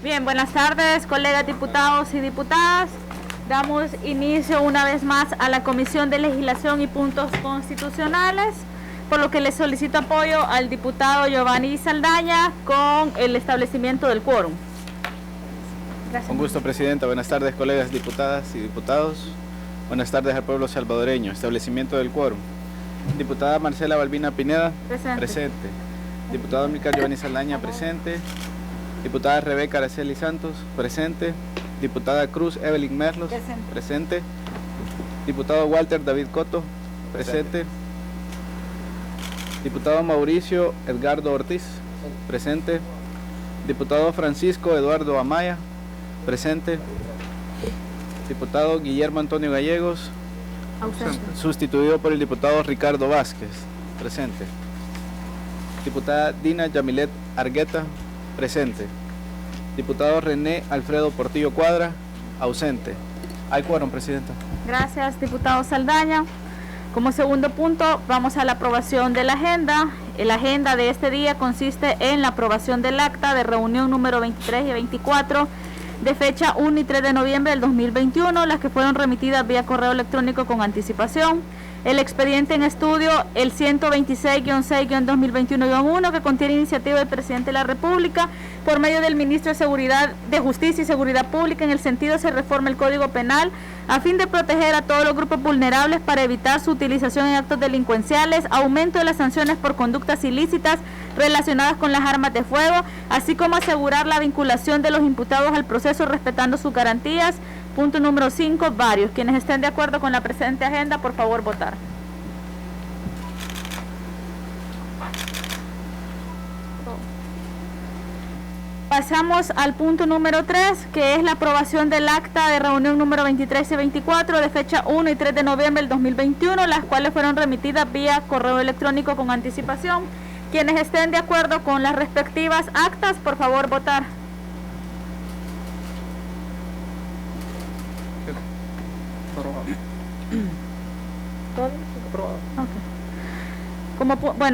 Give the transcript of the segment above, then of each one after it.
Bien, buenas tardes, colegas diputados y diputadas. Damos inicio una vez más a la Comisión de Legislación y Puntos Constitucionales, por lo que le solicito apoyo al diputado Giovanni Saldaña con el establecimiento del quórum. Gracias. Con gusto, Presidenta. Buenas tardes, colegas diputadas y diputados. Buenas tardes al pueblo salvadoreño. Establecimiento del quórum. Diputada Marcela Balbina Pineda. Presente. Presente. Diputado Amílcar Giovanni Saldaña. Presente. Diputada Rebeca Araceli Santos. Presente. Diputada Cruz Evelyn Merlos. Presente. Presente. Diputado Walter David Coto. Presente. Diputado Mauricio Edgardo Ortiz. Presente. Diputado Francisco Eduardo Amaya. Presente. Diputado Guillermo Antonio Gallegos. Ausente. Sustituido por el diputado Ricardo Vázquez. Presente. Diputada Dina Yamilet Argueta. Presente. Diputado René Alfredo Portillo Cuadra. Ausente. Hay quórum, Presidenta. Gracias, diputado Saldaña. Como segundo punto, vamos a la aprobación de la agenda. La agenda de este día consiste en la aprobación del acta de reunión número 23 y 24 de fecha 1 y 3 de noviembre del 2021, las que fueron remitidas vía correo electrónico con anticipación. El expediente en estudio, el 126-6-2021-1, que contiene iniciativa del Presidente de la República por medio del Ministro de Justicia y Seguridad Pública. En el sentido se reforma el Código Penal a fin de proteger a todos los grupos vulnerables para evitar su utilización en actos delincuenciales, aumento de las sanciones por conductas ilícitas relacionadas con las armas de fuego, así como asegurar la vinculación de los imputados al proceso respetando sus garantías. Punto número 5, varios. Quienes estén de acuerdo con la presente agenda, por favor, votar. Pasamos al punto número 3, que es la aprobación del acta de reunión número 23 y 24 de fecha 1 y 3 de noviembre del 2021, las cuales fueron remitidas vía correo electrónico con anticipación. Quienes estén de acuerdo con las respectivas actas, por favor, votar. Okay.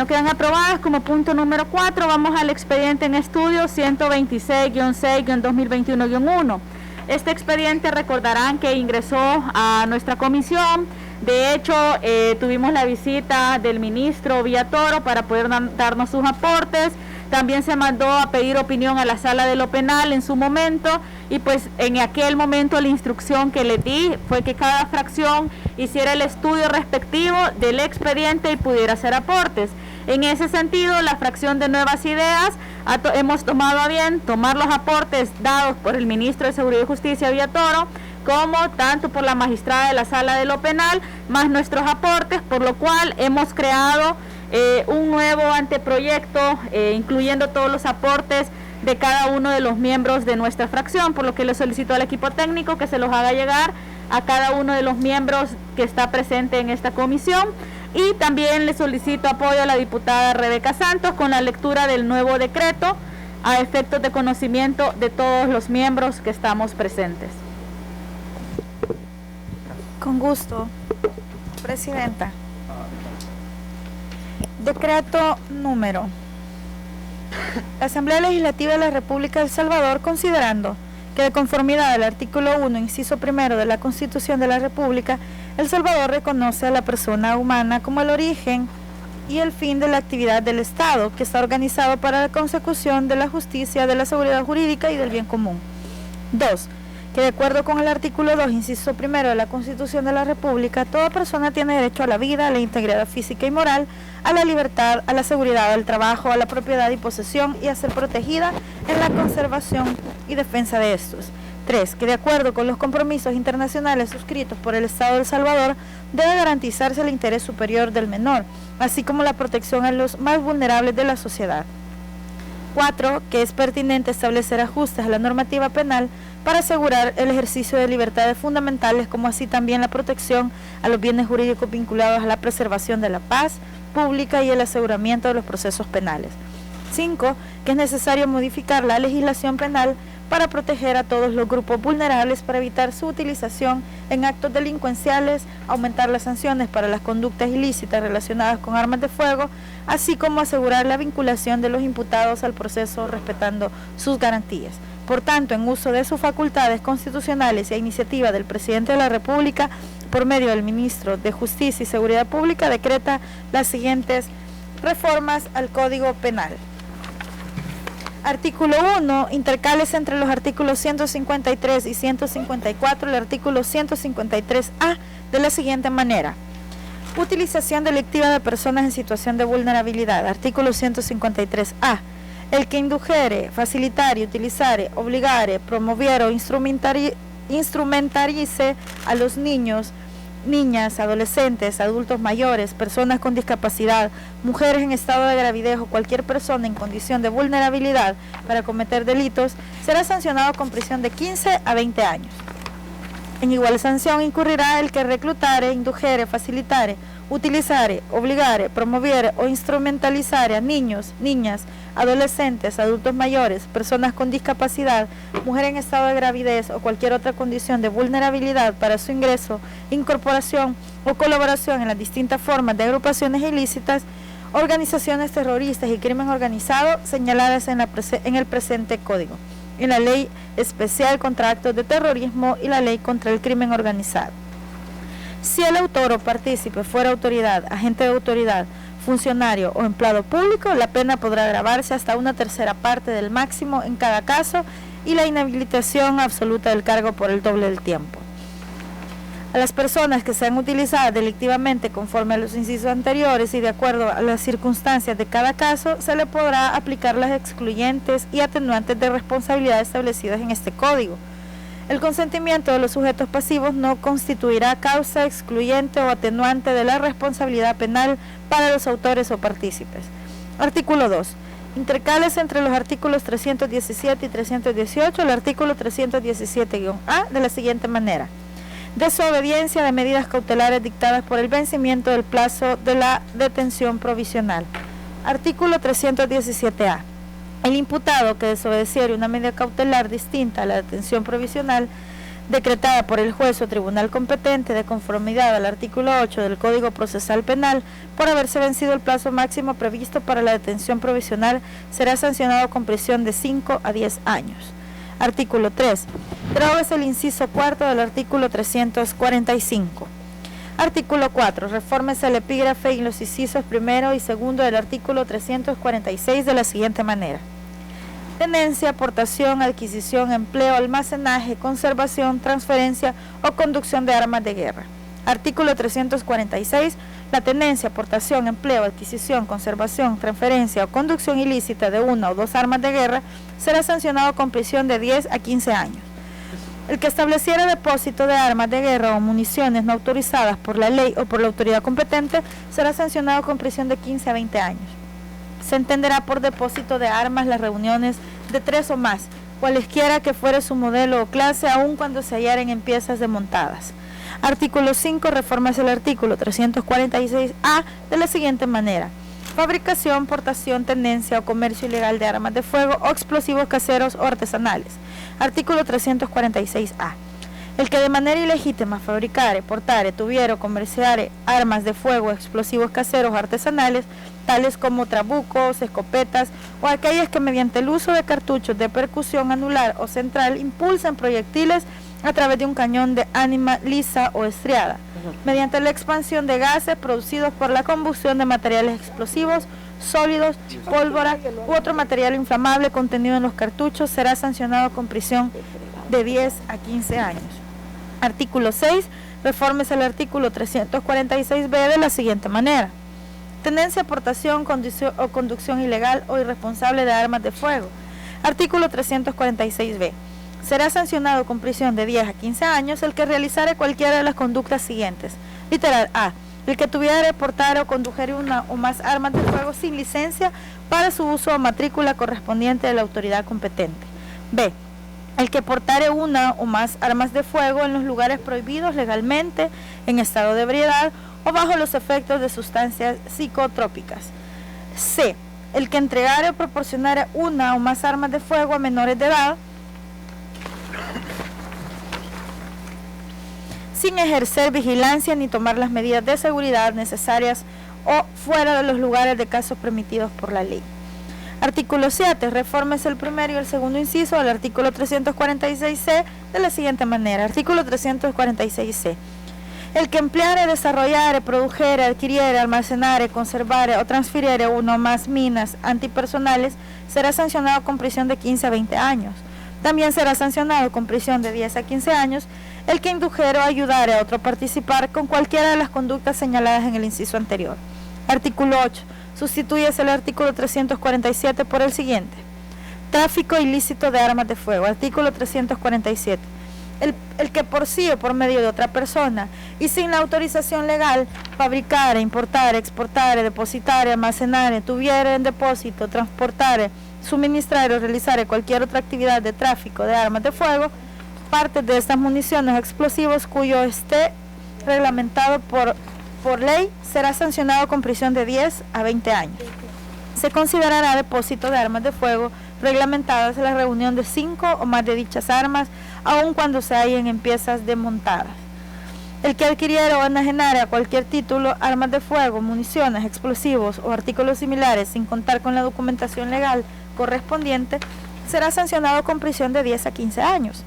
Quedan aprobadas. Como punto número 4, vamos al expediente en estudio 126-6-2021-1. Este expediente, recordarán que ingresó a nuestra comisión. De hecho, tuvimos la visita del ministro Villatoro para poder darnos sus aportes. También se mandó a pedir opinión a la Sala de lo Penal en su momento, y pues en aquel momento la instrucción que les di fue que cada fracción hiciera el estudio respectivo del expediente y pudiera hacer aportes. En ese sentido, la fracción de Nuevas Ideas hemos tomado a bien tomar los aportes dados por el ministro de Seguridad y Justicia Villatoro, como tanto por la magistrada de la Sala de lo Penal, más nuestros aportes, por lo cual hemos creado un nuevo anteproyecto, incluyendo todos los aportes de cada uno de los miembros de nuestra fracción, por lo que le solicito al equipo técnico que se los haga llegar a cada uno de los miembros que está presente en esta comisión. Y también le solicito apoyo a la diputada Rebeca Santos con la lectura del nuevo decreto a efectos de conocimiento de todos los miembros que estamos presentes. Con gusto, Presidenta. Decreto número. La Asamblea Legislativa de la República de El Salvador, considerando que de conformidad al artículo 1, inciso primero de la Constitución de la República, El Salvador reconoce a la persona humana como el origen y el fin de la actividad del Estado, que está organizado para la consecución de la justicia, de la seguridad jurídica y del bien común. 2. Que de acuerdo con el artículo 2, inciso primero de la Constitución de la República, toda persona tiene derecho a la vida, a la integridad física y moral, a la libertad, a la seguridad, al trabajo, a la propiedad y posesión, y a ser protegida en la conservación y defensa de estos. 3. Que de acuerdo con los compromisos internacionales suscritos por el Estado de El Salvador, debe garantizarse el interés superior del menor, así como la protección a los más vulnerables de la sociedad. 4. Que es pertinente establecer ajustes a la normativa penal para asegurar el ejercicio de libertades fundamentales, como así también la protección a los bienes jurídicos vinculados a la preservación de la paz pública y el aseguramiento de los procesos penales. 5. Que es necesario modificar la legislación penal para proteger a todos los grupos vulnerables, para evitar su utilización en actos delincuenciales, aumentar las sanciones para las conductas ilícitas relacionadas con armas de fuego, así como asegurar la vinculación de los imputados al proceso respetando sus garantías. Por tanto, en uso de sus facultades constitucionales y a iniciativa del Presidente de la República, por medio del Ministro de Justicia y Seguridad Pública, decreta las siguientes reformas al Código Penal. Artículo 1. Intercales entre los artículos 153 y 154, el artículo 153A de la siguiente manera. Utilización delictiva de personas en situación de vulnerabilidad. Artículo 153A. El que indujere, facilitare, utilizare, obligare, promoviere o instrumentarice a los niños, niñas, adolescentes, adultos mayores, personas con discapacidad, mujeres en estado de gravidez o cualquier persona en condición de vulnerabilidad para cometer delitos, será sancionado con prisión de 15 a 20 años. En igual sanción incurrirá el que reclutare, indujere, facilitare, utilizare, obligare, promoviere o instrumentalizare a niños, niñas, adolescentes, adultos mayores, personas con discapacidad, mujer en estado de gravidez o cualquier otra condición de vulnerabilidad para su ingreso, incorporación o colaboración en las distintas formas de agrupaciones ilícitas, organizaciones terroristas y crimen organizado señaladas en el presente código, en la Ley Especial contra Actos de Terrorismo y la Ley contra el Crimen Organizado. Si el autor o partícipe fuera autoridad, agente de autoridad, funcionario o empleado público, la pena podrá agravarse hasta una tercera parte del máximo en cada caso y la inhabilitación absoluta del cargo por el doble del tiempo. A las personas que sean utilizadas delictivamente conforme a los incisos anteriores y de acuerdo a las circunstancias de cada caso, se le podrá aplicar las excluyentes y atenuantes de responsabilidad establecidas en este código. El consentimiento de los sujetos pasivos no constituirá causa excluyente o atenuante de la responsabilidad penal para los autores o partícipes. Artículo 2. Intercales entre los artículos 317 y 318, el artículo 317-A de la siguiente manera. Desobediencia de medidas cautelares dictadas por el vencimiento del plazo de la detención provisional. Artículo 317-A. El imputado que desobedeciere una medida cautelar distinta a la detención provisional decretada por el juez o tribunal competente de conformidad al artículo 8 del Código Procesal Penal por haberse vencido el plazo máximo previsto para la detención provisional será sancionado con prisión de 5 a 10 años. Artículo 3. Derógase el inciso cuarto del artículo 345. Artículo 4. Refórmese el epígrafe y los incisos primero y segundo del artículo 346 de la siguiente manera. Tenencia, aportación, adquisición, empleo, almacenaje, conservación, transferencia o conducción de armas de guerra. Artículo 346. La tenencia, aportación, empleo, adquisición, conservación, transferencia o conducción ilícita de una o dos armas de guerra será sancionado con prisión de 10 a 15 años. El que estableciera depósito de armas de guerra o municiones no autorizadas por la ley o por la autoridad competente será sancionado con prisión de 15 a 20 años. Se entenderá por depósito de armas las reuniones de 3 o más, cualesquiera que fuere su modelo o clase, aun cuando se hallaren en piezas desmontadas. Artículo 5. Reformas el artículo 346-A de la siguiente manera. Fabricación, portación, tenencia o comercio ilegal de armas de fuego o explosivos caseros o artesanales. Artículo 346-A. El que de manera ilegítima fabricare, portare, tuviere o comerciare armas de fuego, explosivos caseros o artesanales, tales como trabucos, escopetas o aquellas que mediante el uso de cartuchos de percusión anular o central impulsan proyectiles a través de un cañón de ánima lisa o estriada, mediante la expansión de gases producidos por la combustión de materiales explosivos, sólidos, pólvora u otro material inflamable contenido en los cartuchos, será sancionado con prisión de 10 a 15 años. Artículo 6. Reformes el artículo 346-B de la siguiente manera. Tenencia, aportación, o conducción ilegal o irresponsable de armas de fuego. Artículo 346-B. Será sancionado con prisión de 10 a 15 años el que realizare cualquiera de las conductas siguientes. Literal A. El que tuviera, portara o condujere una o más armas de fuego sin licencia para su uso o matrícula correspondiente de la autoridad competente. B. El que portare una o más armas de fuego en los lugares prohibidos legalmente, en estado de ebriedad o bajo los efectos de sustancias psicotrópicas. C. El que entregare o proporcionare una o más armas de fuego a menores de edad sin ejercer vigilancia ni tomar las medidas de seguridad necesarias o fuera de los lugares de casos permitidos por la ley. Artículo 7. Refórmese el primero y el segundo inciso del artículo 346C de la siguiente manera. Artículo 346C. El que empleare, desarrollare, produjere, adquiriere, almacenare, conservare o transfiriere uno o más minas antipersonales será sancionado con prisión de 15 a 20 años. También será sancionado con prisión de 10 a 15 años el que indujere o ayudare a otro a participar con cualquiera de las conductas señaladas en el inciso anterior. Artículo 8. Sustituyese el artículo 347 por el siguiente. Tráfico ilícito de armas de fuego. Artículo 347. El que por sí o por medio de otra persona y sin la autorización legal fabricare, importare, exportare, depositare, almacenare, tuviere en depósito, transportare, suministrar o realizar cualquier otra actividad de tráfico de armas de fuego, partes de estas municiones o explosivos cuyo esté reglamentado por ley, será sancionado con prisión de 10 a 20 años. Se considerará depósito de armas de fuego reglamentadas en la reunión de 5 o más de dichas armas, aun cuando se hallen en piezas desmontadas. El que adquiriera o enajenara a cualquier título armas de fuego, municiones, explosivos o artículos similares sin contar con la documentación legal correspondiente, será sancionado con prisión de 10 a 15 años.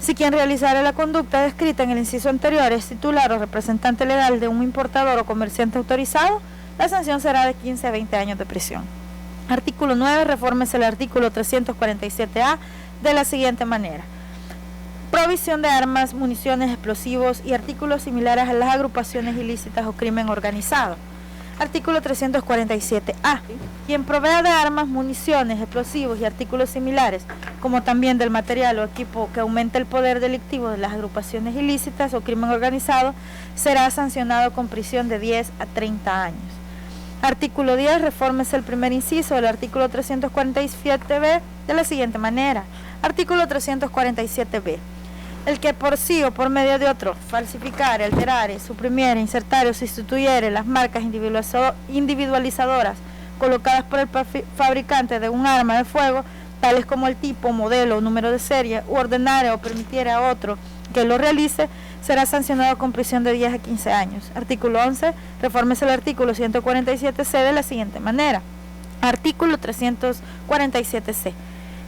Si quien realizara la conducta descrita en el inciso anterior es titular o representante legal de un importador o comerciante autorizado, la sanción será de 15 a 20 años de prisión. Artículo 9. Refórmese el artículo 347A de la siguiente manera. Provisión de armas, municiones, explosivos y artículos similares a las agrupaciones ilícitas o crimen organizado. Artículo 347A. Quien provea de armas, municiones, explosivos y artículos similares, como también del material o equipo que aumente el poder delictivo de las agrupaciones ilícitas o crimen organizado, será sancionado con prisión de 10 a 30 años. Artículo 10. Refórmese el primer inciso del artículo 347B de la siguiente manera. Artículo 347B. El que por sí o por medio de otro falsificare, alterare, suprimiere, insertare o sustituyere las marcas individualizadoras colocadas por el fabricante de un arma de fuego, tales como el tipo, modelo o número de serie, u ordenare o permitiere a otro que lo realice, será sancionado con prisión de 10 a 15 años. Artículo 11. Refórmese el artículo 147C de la siguiente manera. Artículo 347C.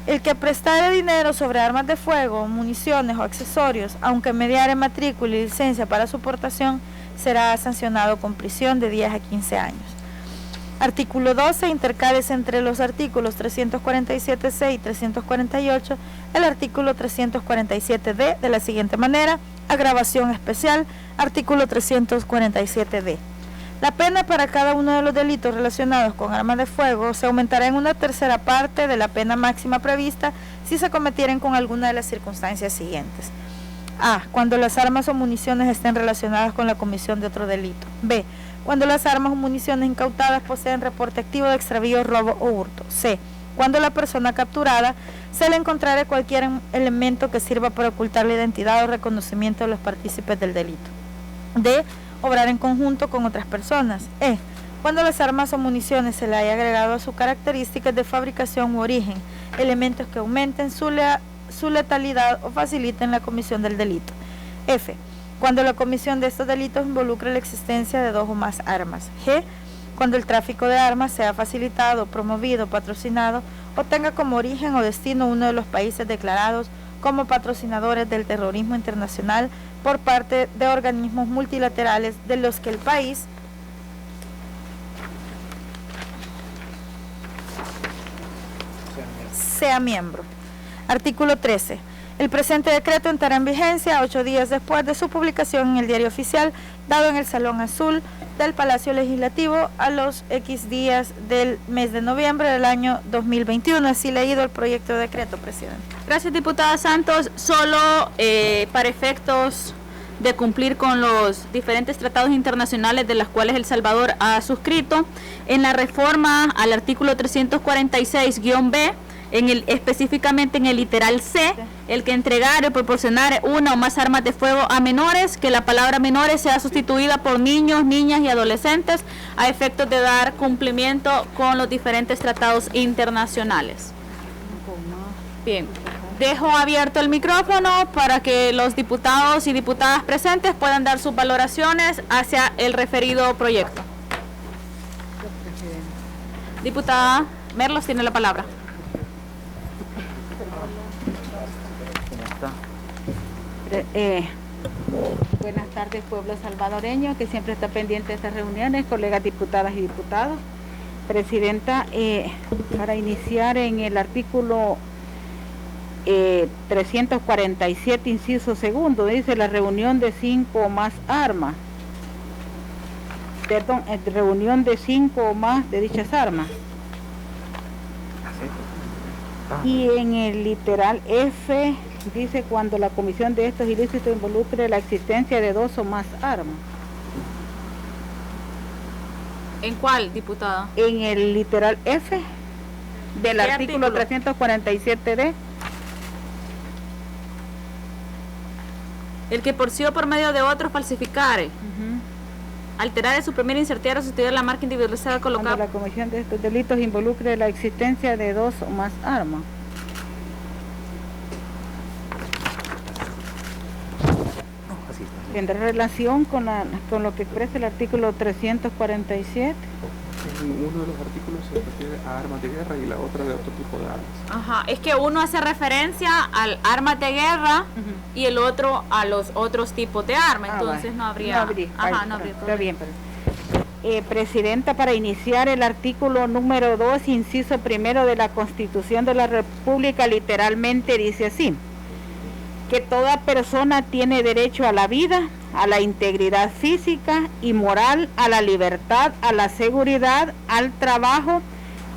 El que prestare dinero sobre armas de fuego, municiones o accesorios, aunque mediare matrícula y licencia para su portación, será sancionado con prisión de 10 a 15 años. Artículo 12. Intercálese entre los artículos 347C y 348 el artículo 347D de la siguiente manera. Agravación especial. Artículo 347D. La pena para cada uno de los delitos relacionados con armas de fuego se aumentará en una tercera parte de la pena máxima prevista si se cometieren con alguna de las circunstancias siguientes. A. Cuando las armas o municiones estén relacionadas con la comisión de otro delito. B. Cuando las armas o municiones incautadas poseen reporte activo de extravío, robo o hurto. C. Cuando la persona capturada se le encontrare cualquier elemento que sirva para ocultar la identidad o reconocimiento de los partícipes del delito. D. Obrar en conjunto con otras personas. E. Cuando las armas o municiones se le haya agregado a sus características de fabricación u origen elementos que aumenten su letalidad o faciliten la comisión del delito. F. Cuando la comisión de estos delitos involucre la existencia de 2 o más armas. G. Cuando el tráfico de armas sea facilitado, promovido, patrocinado o tenga como origen o destino uno de los países declarados como patrocinadores del terrorismo internacional por parte de organismos multilaterales de los que el país sea miembro. Artículo 13. El presente decreto entrará en vigencia 8 días después de su publicación en el Diario Oficial, dado en el Salón Azul del Palacio Legislativo a los X días del mes de noviembre del año 2021. Así leído el proyecto de decreto, presidente. Gracias, diputada Santos. Solo para efectos de cumplir con los diferentes tratados internacionales de los cuales El Salvador ha suscrito, en la reforma al artículo 346-B, específicamente en el literal C, el que entregare o proporcionare una o más armas de fuego a menores, que la palabra menores sea sustituida por niños, niñas y adolescentes a efectos de dar cumplimiento con los diferentes tratados internacionales. Bien, dejo abierto el micrófono para que los diputados y diputadas presentes puedan dar sus valoraciones hacia el referido proyecto. Diputada Merlos tiene la palabra. Buenas tardes, pueblo salvadoreño, que siempre está pendiente de estas reuniones, colegas diputadas y diputados. Presidenta, para iniciar en el artículo 347, inciso segundo, dice la reunión de 5 o más armas. Perdón, reunión de 5 o más de dichas armas. Y en el literal F dice cuando la comisión de estos ilícitos involucre la existencia de 2 o más armas. ¿En cuál, diputada? En el literal F del artículo 347D. El que por sí o por medio de otros falsificare, alterar, suprimir, insertar o sustituir la marca individualizada colocada. Cuando la comisión de estos delitos involucre la existencia de 2 o más armas. ¿Tendrá relación con lo que expresa el artículo 347? Uno de los artículos se refiere a armas de guerra y la otra de otro tipo de armas. Ajá, es que uno hace referencia al armas de guerra y el otro a los otros tipos de armas, entonces no habría problema. Está bien, Presidenta, para iniciar el artículo número 2, inciso primero de la Constitución de la República, literalmente dice así: que toda persona tiene derecho a la vida, a la integridad física y moral, a la libertad, a la seguridad, al trabajo,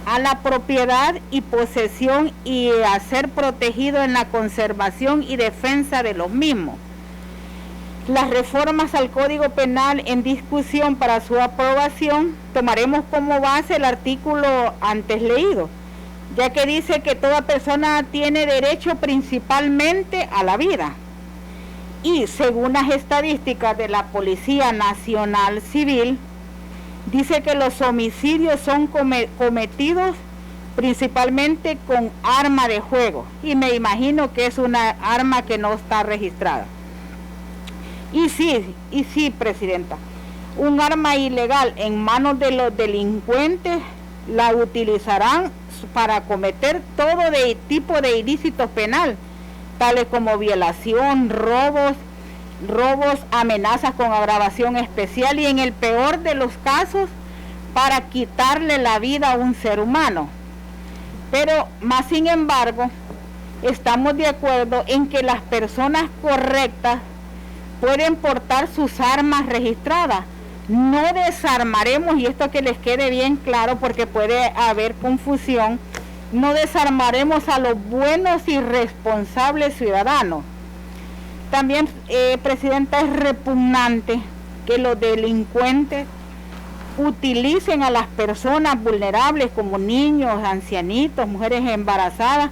a la propiedad y posesión y a ser protegido en la conservación y defensa de los mismos. Las reformas al Código Penal en discusión para su aprobación, tomaremos como base el artículo antes leído, ya que dice que toda persona tiene derecho principalmente a la vida. Y según las estadísticas de la Policía Nacional Civil, dice que los homicidios son cometidos principalmente con arma de fuego, y me imagino que es una arma que no está registrada. Y sí, Presidenta, un arma ilegal en manos de los delincuentes la utilizarán para cometer todo tipo de ilícitos penal, tales como violación, robos, amenazas con agravación especial y en el peor de los casos, para quitarle la vida a un ser humano. Pero más sin embargo, estamos de acuerdo en que las personas correctas pueden portar sus armas registradas. No desarmaremos, y esto que les quede bien claro porque puede haber confusión, no desarmaremos a los buenos y responsables ciudadanos. También, Presidenta, es repugnante que los delincuentes utilicen a las personas vulnerables como niños, ancianitos, mujeres embarazadas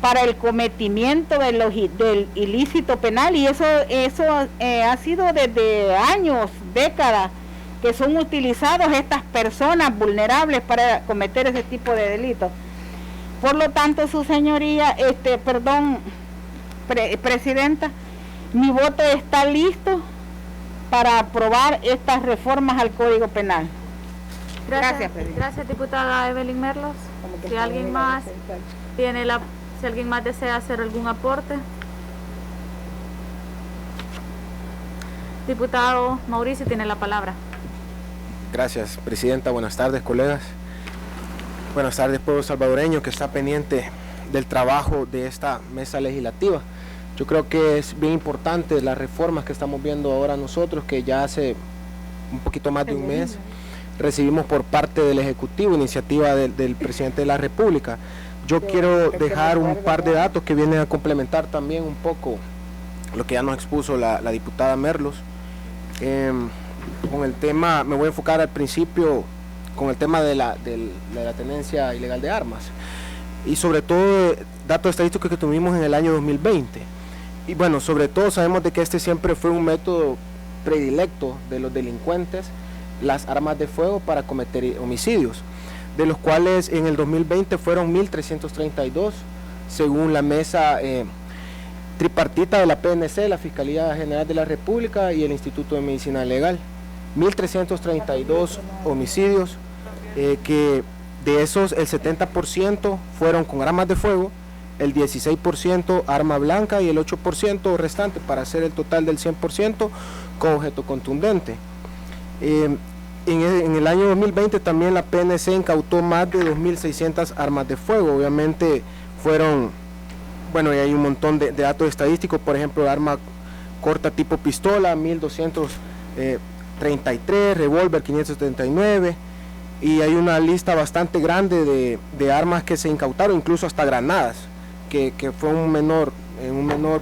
para el cometimiento del ilícito penal, y eso ha sido desde años, décadas, que son utilizados estas personas vulnerables para cometer ese tipo de delitos. Por lo tanto, su señoría, Presidenta, mi voto está listo para aprobar estas reformas al Código Penal. Gracias, Presidenta. Gracias, diputada Evelyn Merlos. Si alguien más si alguien más desea hacer algún aporte. Diputado Mauricio tiene la palabra. Gracias, Presidenta. Buenas tardes, colegas. Buenas tardes, pueblo salvadoreño que está pendiente del trabajo de esta mesa legislativa. Yo creo que es bien importante las reformas que estamos viendo ahora nosotros, que ya hace un poquito más de un mes recibimos por parte del Ejecutivo, iniciativa del Presidente de la República. Yo quiero dejar un par de datos que vienen a complementar también un poco lo que ya nos expuso la diputada Merlos. Con el tema, me voy a enfocar al principio con el tema de la tenencia ilegal de armas y sobre todo datos estadísticos que tuvimos en el año 2020. Y bueno, sobre todo sabemos de que este siempre fue un método predilecto de los delincuentes, las armas de fuego para cometer homicidios, de los cuales en el 2020 fueron 1.332, según la mesa tripartita de la PNC, la Fiscalía General de la República y el Instituto de Medicina Legal. 1.332 homicidios que De esos, el 70% fueron con armas de fuego, el 16% arma blanca y el 8% restante, para hacer el total del 100%, con objeto contundente. En el año 2020 también la PNC incautó más de 2.600 armas de fuego. Obviamente fueron, bueno, y hay un montón de datos estadísticos, por ejemplo, arma corta tipo pistola, 1.233, revólver 579, y hay una lista bastante grande de armas que se incautaron, incluso hasta granadas, que fue un menor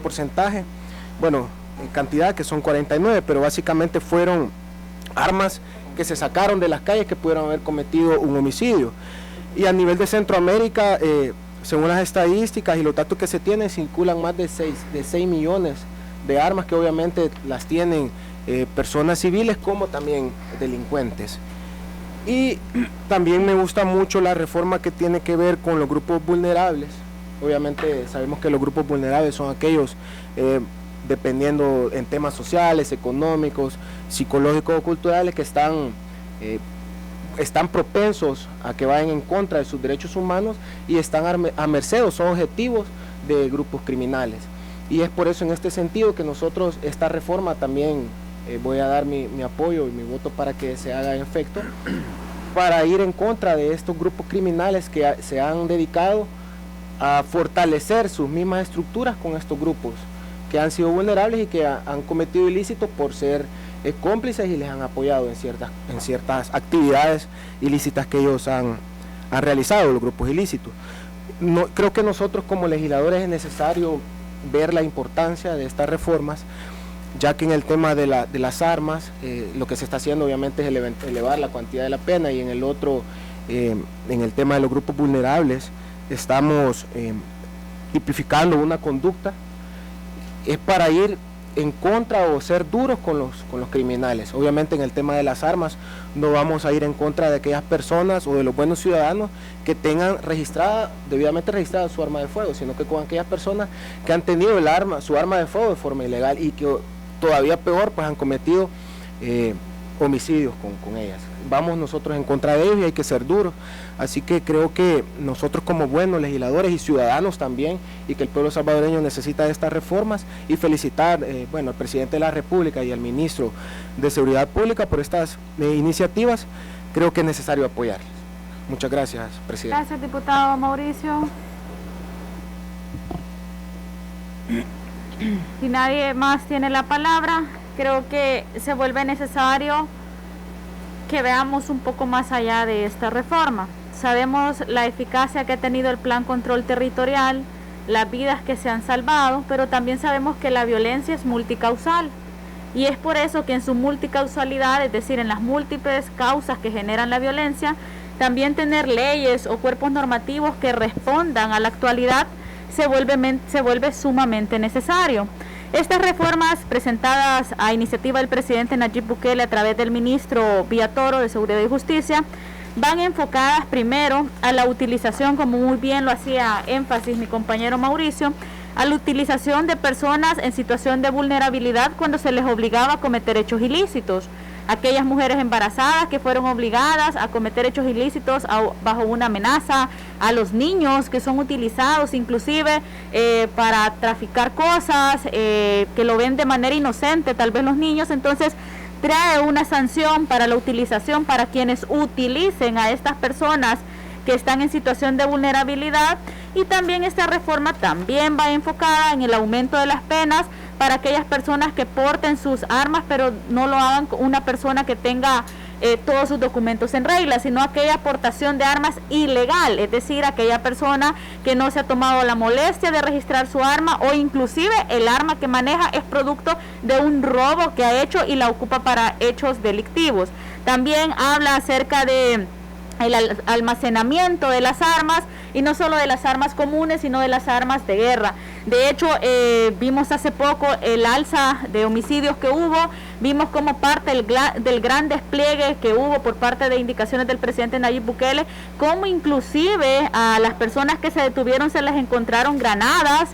porcentaje, bueno, en cantidad, que son 49, pero básicamente fueron armas que se sacaron de las calles que pudieron haber cometido un homicidio. Y a nivel de Centroamérica, según las estadísticas y los datos que se tienen, circulan más de 6 millones de armas, que obviamente las tienen personas civiles como también delincuentes. Y también me gusta mucho la reforma que tiene que ver con los grupos vulnerables. Obviamente sabemos que los grupos vulnerables son aquellos, dependiendo en temas sociales, económicos, psicológicos o culturales, que están propensos a que vayan en contra de sus derechos humanos y están a merced, o son objetivos de grupos criminales. Y es por eso, en este sentido, que nosotros esta reforma también voy a dar mi apoyo y mi voto para que se haga en efecto, para ir en contra de estos grupos criminales que se han dedicado a fortalecer sus mismas estructuras con estos grupos que han sido vulnerables y que han cometido ilícitos por ser cómplices, y les han apoyado en ciertas actividades ilícitas que ellos han realizado, los grupos ilícitos. Creo que nosotros como legisladores es necesario ver la importancia de estas reformas, ya que en el tema de las armas, lo que se está haciendo obviamente es elevar la cuantía de la pena, y en el otro, en el tema de los grupos vulnerables, estamos tipificando una conducta, es para ir en contra o ser duros con los criminales. Obviamente en el tema de las armas no vamos a ir en contra de aquellas personas o de los buenos ciudadanos que tengan debidamente registrada su arma de fuego, sino que con aquellas personas que han tenido su arma de fuego de forma ilegal y que todavía peor, pues han cometido homicidios con ellas. Vamos nosotros en contra de ellos y hay que ser duros. Así que creo que nosotros como buenos legisladores y ciudadanos también, y que el pueblo salvadoreño necesita de estas reformas, y felicitar al presidente de la República y al ministro de Seguridad Pública por estas iniciativas. Creo que es necesario apoyarlas. Muchas gracias, presidente. Gracias, diputado Mauricio. Si nadie más tiene la palabra, creo que se vuelve necesario que veamos un poco más allá de esta reforma. Sabemos la eficacia que ha tenido el Plan Control Territorial, las vidas que se han salvado, pero también sabemos que la violencia es multicausal, y es por eso que en su multicausalidad, es decir, en las múltiples causas que generan la violencia, también tener leyes o cuerpos normativos que respondan a la actualidad se vuelve sumamente necesario. Estas reformas, presentadas a iniciativa del presidente Nayib Bukele a través del ministro Villatoro de Seguridad y Justicia, van enfocadas primero a la utilización, como muy bien lo hacía énfasis mi compañero Mauricio, a la utilización de personas en situación de vulnerabilidad cuando se les obligaba a cometer hechos ilícitos. Aquellas mujeres embarazadas que fueron obligadas a cometer hechos ilícitos bajo una amenaza, a los niños que son utilizados inclusive para traficar cosas, que lo ven de manera inocente tal vez los niños. Entonces trae una sanción para la utilización para quienes utilicen a estas personas que están en situación de vulnerabilidad, y también esta reforma también va enfocada en el aumento de las penas para aquellas personas que porten sus armas, pero no lo hagan con una persona que tenga todos sus documentos en regla, sino aquella aportación de armas ilegal, es decir, aquella persona que no se ha tomado la molestia de registrar su arma, o inclusive el arma que maneja es producto de un robo que ha hecho y la ocupa para hechos delictivos. También habla acerca de el almacenamiento de las armas, y no solo de las armas comunes, sino de las armas de guerra. De hecho, vimos hace poco el alza de homicidios que hubo, vimos como parte del gran despliegue que hubo por parte de indicaciones del presidente Nayib Bukele, como inclusive a las personas que se detuvieron se les encontraron granadas,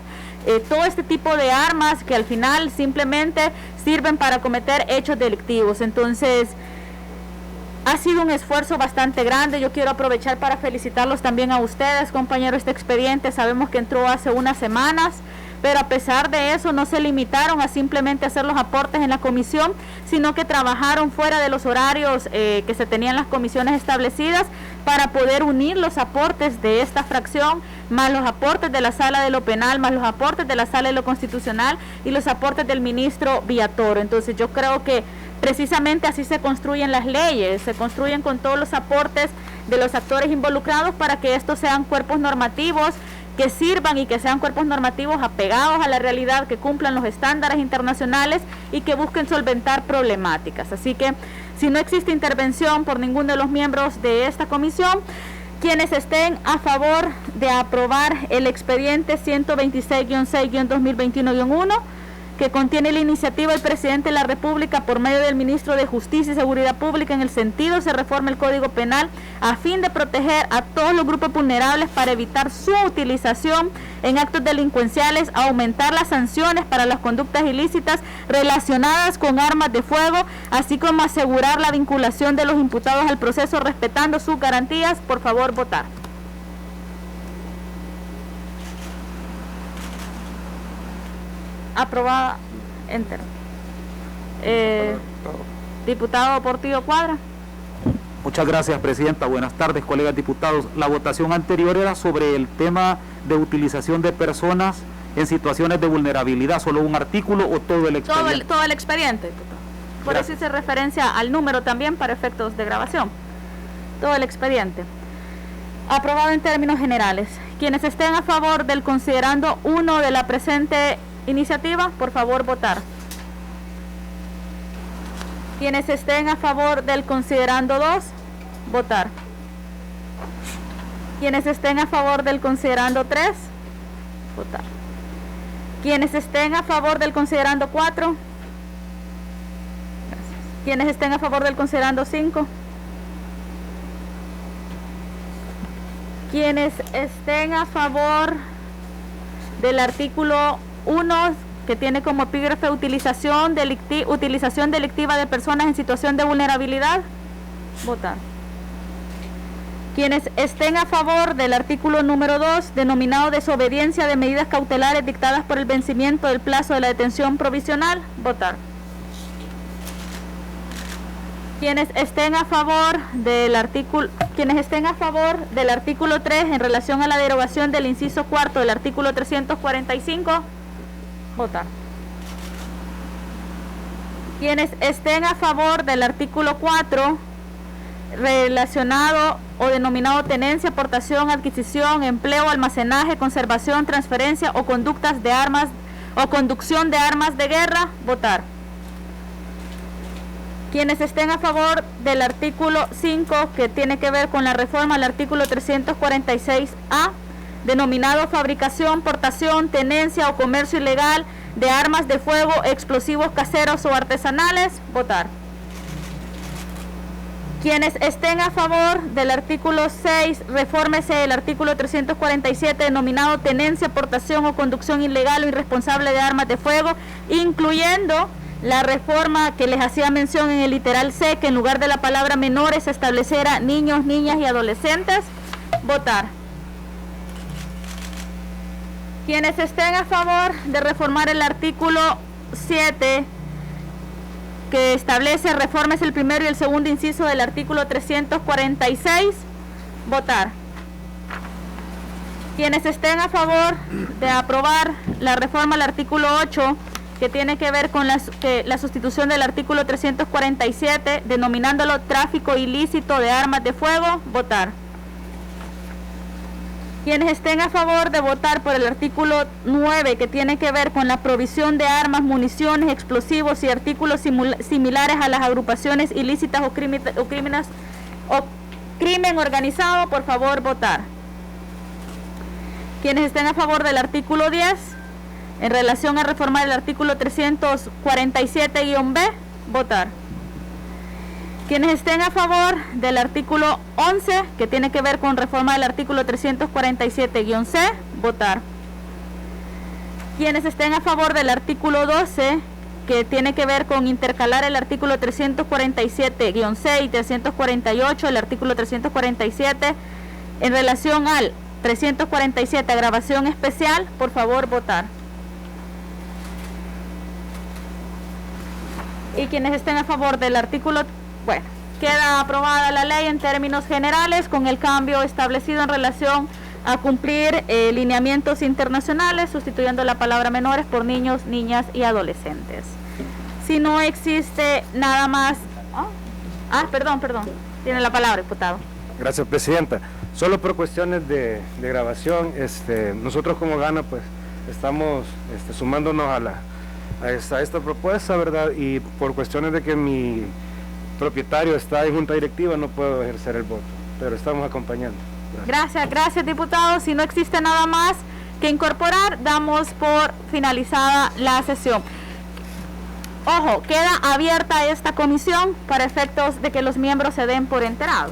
todo este tipo de armas que al final simplemente sirven para cometer hechos delictivos. Entonces, Ha sido un esfuerzo bastante grande. Yo quiero aprovechar para felicitarlos también a ustedes, compañeros. Este expediente sabemos que entró hace unas semanas, pero a pesar de eso no se limitaron a simplemente hacer los aportes en la comisión, sino que trabajaron fuera de los horarios que se tenían las comisiones establecidas para poder unir los aportes de esta fracción, más los aportes de la Sala de lo Penal, más los aportes de la Sala de lo Constitucional y los aportes del ministro Villatoro. Entonces yo creo que precisamente así se construyen las leyes, se construyen con todos los aportes de los actores involucrados para que estos sean cuerpos normativos que sirvan y que sean cuerpos normativos apegados a la realidad, que cumplan los estándares internacionales y que busquen solventar problemáticas. Así que si no existe intervención por ninguno de los miembros de esta comisión, quienes estén a favor de aprobar el expediente 126-6-2021-1, que contiene la iniciativa del presidente de la República por medio del ministro de Justicia y Seguridad Pública, en el sentido se reforma el Código Penal a fin de proteger a todos los grupos vulnerables para evitar su utilización en actos delincuenciales, aumentar las sanciones para las conductas ilícitas relacionadas con armas de fuego, así como asegurar la vinculación de los imputados al proceso respetando sus garantías. Por favor, votar. Aprobada. Enter. Diputado Portillo Cuadra. Muchas gracias, presidenta. Buenas tardes, colegas diputados. La votación anterior era sobre el tema de utilización de personas en situaciones de vulnerabilidad. ¿Solo un artículo o todo el expediente? Todo el expediente, diputado. Por eso hice referencia al número también para efectos de grabación. Todo el expediente. Aprobado en términos generales. Quienes estén a favor del considerando 1 de la presente iniciativa, por favor, votar. Quienes estén a favor del considerando 2, votar. Quienes estén a favor del considerando 3, votar. Quienes estén a favor del considerando 4, gracias. Quienes estén a favor del considerando 5, quienes estén a favor del artículo 1, que tiene como epígrafe utilización delictiva de personas en situación de vulnerabilidad, votar. Quienes estén a favor del artículo número 2, denominado desobediencia de medidas cautelares dictadas por el vencimiento del plazo de la detención provisional, votar. Quienes estén a favor del artículo 3 en relación a la derogación del inciso 4 del artículo 345, votar. Quienes estén a favor del artículo 4 relacionado o denominado tenencia, aportación, adquisición, empleo, almacenaje, conservación, transferencia o conductas de armas o conducción de armas de guerra, votar. Quienes estén a favor del artículo 5, que tiene que ver con la reforma al artículo 346A, denominado fabricación, portación, tenencia o comercio ilegal de armas de fuego, explosivos caseros o artesanales, votar. Quienes estén a favor del artículo 6, refórmese el artículo 347, denominado tenencia, portación o conducción ilegal o irresponsable de armas de fuego, incluyendo la reforma que les hacía mención en el literal C, que en lugar de la palabra menores se estableciera niños, niñas y adolescentes, votar. Quienes estén a favor de reformar el artículo 7, que establece reformas el primero y el segundo inciso del artículo 346, votar. Quienes estén a favor de aprobar la reforma al artículo 8, que tiene que ver con la sustitución del artículo 347, denominándolo tráfico ilícito de armas de fuego, votar. Quienes estén a favor de votar por el artículo 9, que tiene que ver con la provisión de armas, municiones, explosivos y artículos similares a las agrupaciones ilícitas o crimen organizado, por favor, votar. Quienes estén a favor del artículo 10, en relación a reformar el artículo 347-B, votar. Quienes estén a favor del artículo 11, que tiene que ver con reforma del artículo 347-C, votar. Quienes estén a favor del artículo 12, que tiene que ver con intercalar el artículo 347-6 y 348, el artículo 347 en relación al 347, agravación especial. Por favor, votar. Y quienes estén a favor del artículo, bueno, queda aprobada la ley en términos generales con el cambio establecido en relación a cumplir lineamientos internacionales, sustituyendo la palabra menores por niños, niñas y adolescentes. Si no existe nada más... perdón. Tiene la palabra, diputado. Gracias, presidenta. Solo por cuestiones de grabación, nosotros como Gana, pues, estamos sumándonos a esta propuesta, ¿verdad? Y por cuestiones de que mi propietario está en junta directiva, no puedo ejercer el voto, pero estamos acompañando. Gracias, diputado. Si no existe nada más que incorporar, damos por finalizada la sesión. Ojo, queda abierta esta comisión para efectos de que los miembros se den por enterados.